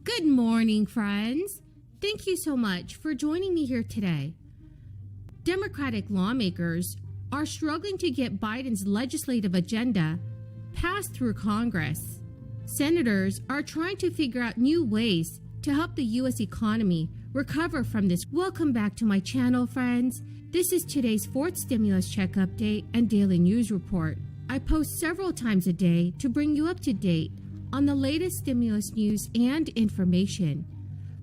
Good morning, friends. Thank you so much for joining me here today. Democratic lawmakers are struggling to get Biden's legislative agenda passed through Congress. Senators are trying to figure out new ways to help the U.S. economy recover from this. Welcome back to my channel, friends. This is today's fourth stimulus check update and daily news report. I post several times a day to bring you up to date on the latest stimulus news and information.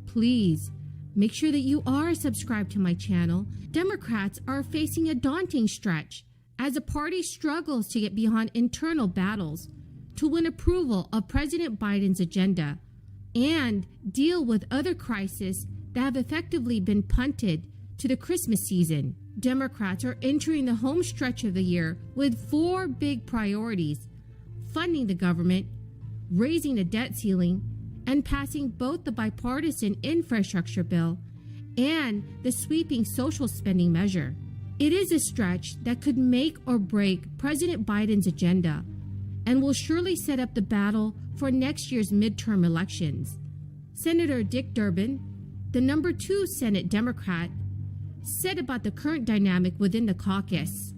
Please make sure that you are subscribed to my channel. Democrats are facing a daunting stretch as the party struggles to get beyond internal battles to win approval of President Biden's agenda and deal with other crises that have effectively been punted to the Christmas season. Democrats are entering the home stretch of the year with four big priorities: funding the government, raising the debt ceiling, and passing both the bipartisan infrastructure bill and the sweeping social spending measure. It is a stretch that could make or break President Biden's agenda and will surely set up the battle for next year's midterm elections. Senator Dick Durbin, the number 2 Senate Democrat, said about the current dynamic within the caucus: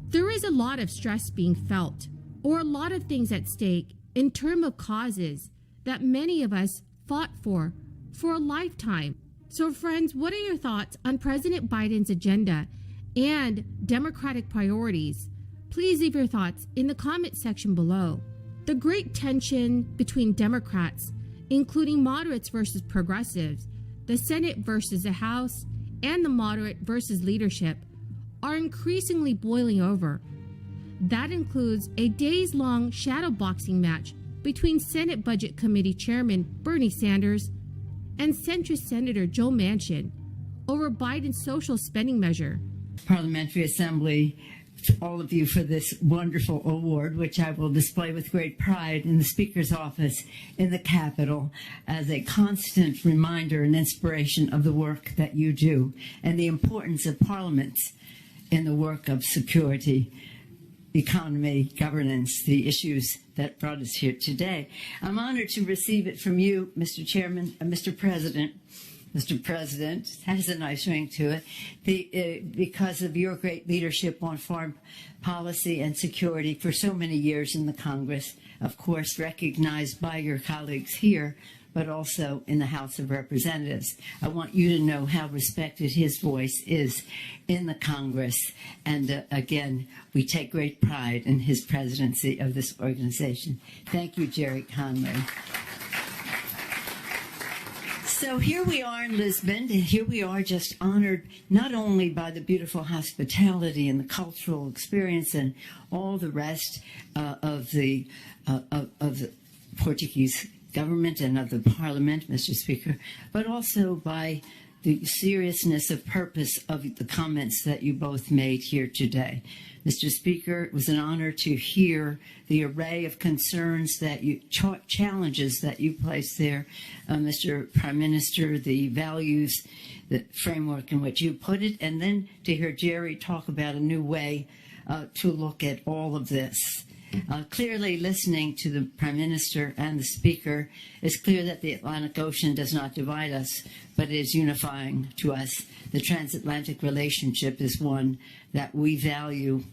"There is a lot of stress being felt, or a lot of things at stake in terms of causes that many of us fought for a lifetime." So friends, what are your thoughts on President Biden's agenda and Democratic priorities? Please leave your thoughts in the comment section below. The great tension between Democrats, including moderates versus progressives, the Senate versus the House, and the moderate versus leadership, are increasingly boiling over. That includes a days-long shadowboxing match between Senate Budget Committee Chairman Bernie Sanders and centrist Senator Joe Manchin over Biden's social spending measure. Parliamentary Assembly, all of you, for this wonderful award, which I will display with great pride in the Speaker's office in the Capitol as a constant reminder and inspiration of the work that you do and the importance of parliaments in the work of security, economy, governance, the issues that brought us here today. I'm honored to receive it from you, Mr. Chairman, Mr. President. Mr. President has a nice ring to it, because of your great leadership on foreign policy and security for so many years in the Congress, of course recognized by your colleagues here, but also in the House of Representatives. I want you to know how respected his voice is in the Congress. And again, we take great pride in his presidency of this organization. Thank you, Jerry Conway. So here we are in Lisbon, and here we are just honored not only by the beautiful hospitality and the cultural experience and all the rest of the Portuguese government and of the Parliament, Mr. Speaker, but also by the seriousness of purpose of the comments that you both made here today. Mr. Speaker, it was an honor to hear the array of concerns that you, challenges that you placed there, Mr. Prime Minister, the values, the framework in which you put it, and then to hear Jerry talk about a new way to look at all of this. Clearly, listening to the Prime Minister and the Speaker, it's clear that the Atlantic Ocean does not divide us, but is unifying to us. The transatlantic relationship is one that we value.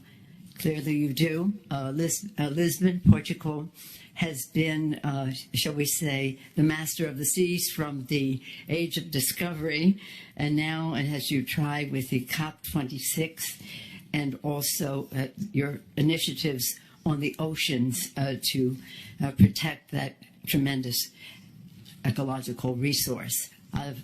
Clearly you do. Lisbon, Portugal, has been, shall we say, the master of the seas from the age of discovery, and now, as you try with the COP26 and also your initiatives on the oceans to protect that tremendous ecological resource. I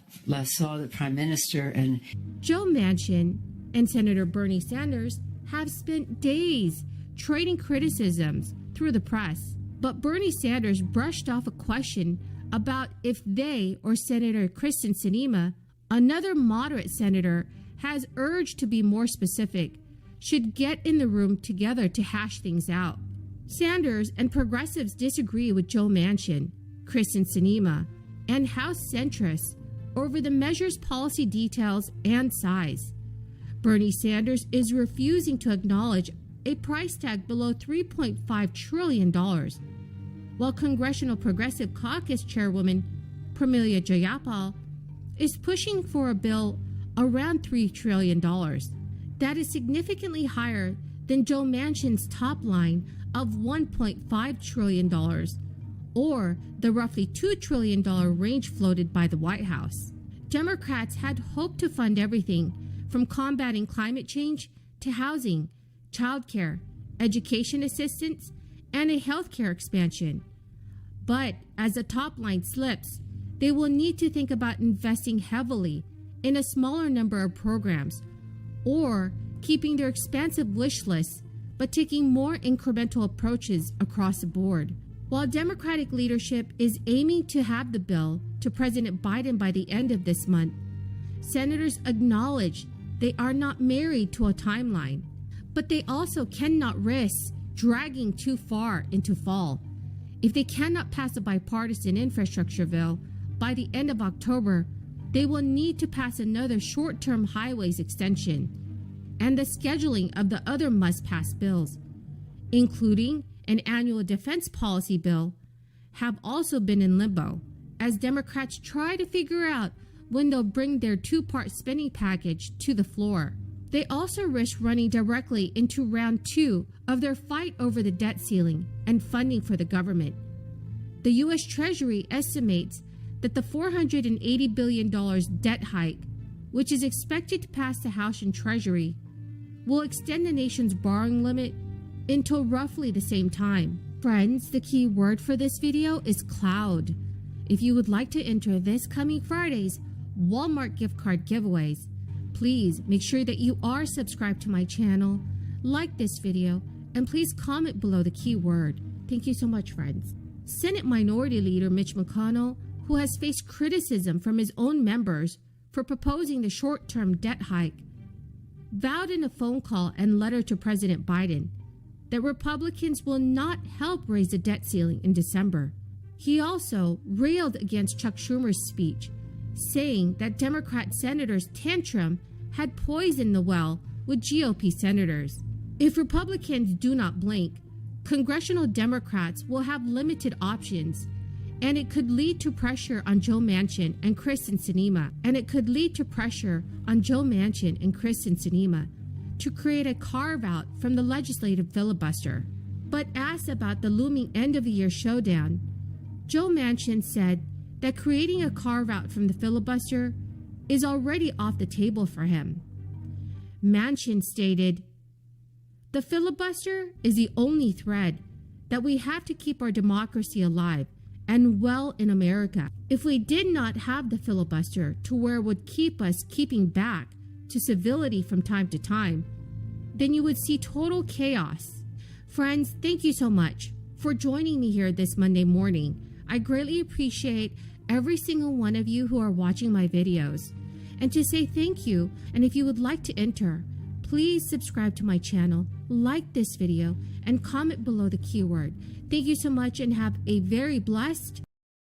saw the Prime Minister and Joe Manchin and Senator Bernie Sanders have spent days trading criticisms through the press. But Bernie Sanders brushed off a question about if they, or Senator Kyrsten Sinema, another moderate senator, has urged to be more specific, should get in the room together to hash things out. Sanders and progressives disagree with Joe Manchin, Kyrsten Sinema, and House centrists over the measure's policy details and size. Bernie Sanders is refusing to acknowledge a price tag below $3.5 trillion. while Congressional Progressive Caucus Chairwoman Pramila Jayapal is pushing for a bill around $3 trillion. That is significantly higher than Joe Manchin's top line of $1.5 trillion, or the roughly $2 trillion range floated by the White House. Democrats had hoped to fund everything from combating climate change to housing, childcare, education assistance, and a healthcare expansion. But as the top line slips, they will need to think about investing heavily in a smaller number of programs, or keeping their expansive wish lists but taking more incremental approaches across the board. While Democratic leadership is aiming to have the bill to President Biden by the end of this month, senators acknowledge they are not married to a timeline, but they also cannot risk dragging too far into fall. If they cannot pass a bipartisan infrastructure bill by the end of October, they will need to pass another short-term highways extension and the scheduling of the other must-pass bills, including an annual defense policy bill, have also been in limbo as Democrats try to figure out when they'll bring their two-part spending package to the floor. They also risk running directly into round 2 of their fight over the debt ceiling and funding for the government. The U.S. Treasury estimates that the $480 billion debt hike, which is expected to pass the House and Treasury, will extend the nation's borrowing limit until roughly the same time. Friends, the key word for this video is cloud. If you would like to enter this coming Friday's Walmart gift card giveaways, please make sure that you are subscribed to my channel, like this video, and please comment below the keyword. Thank you so much, friends. Senate Minority Leader Mitch McConnell, who has faced criticism from his own members for proposing the short-term debt hike, vowed in a phone call and letter to President Biden that Republicans will not help raise the debt ceiling in December. He also railed against Chuck Schumer's speech, saying that Democrat senators' tantrum had poisoned the well with GOP senators. If Republicans do not blink, congressional Democrats will have limited options, and it could lead to pressure on Joe Manchin and Kyrsten Sinema, to create a carve-out from the legislative filibuster. But asked about the looming end-of-the-year showdown, Joe Manchin said that creating a carve-out from the filibuster is already off the table for him. Manchin stated, "The filibuster is the only thread that we have to keep our democracy alive and well in America. If we did not have the filibuster to where it would keep us keeping back to civility from time to time, then you would see total chaos." Friends, thank you so much for joining me here this Monday morning. I greatly appreciate every single one of you who are watching my videos. And to say thank you, and if you would like to enter, please subscribe to my channel, like this video, and comment below the keyword. Thank you so much and have a very blessed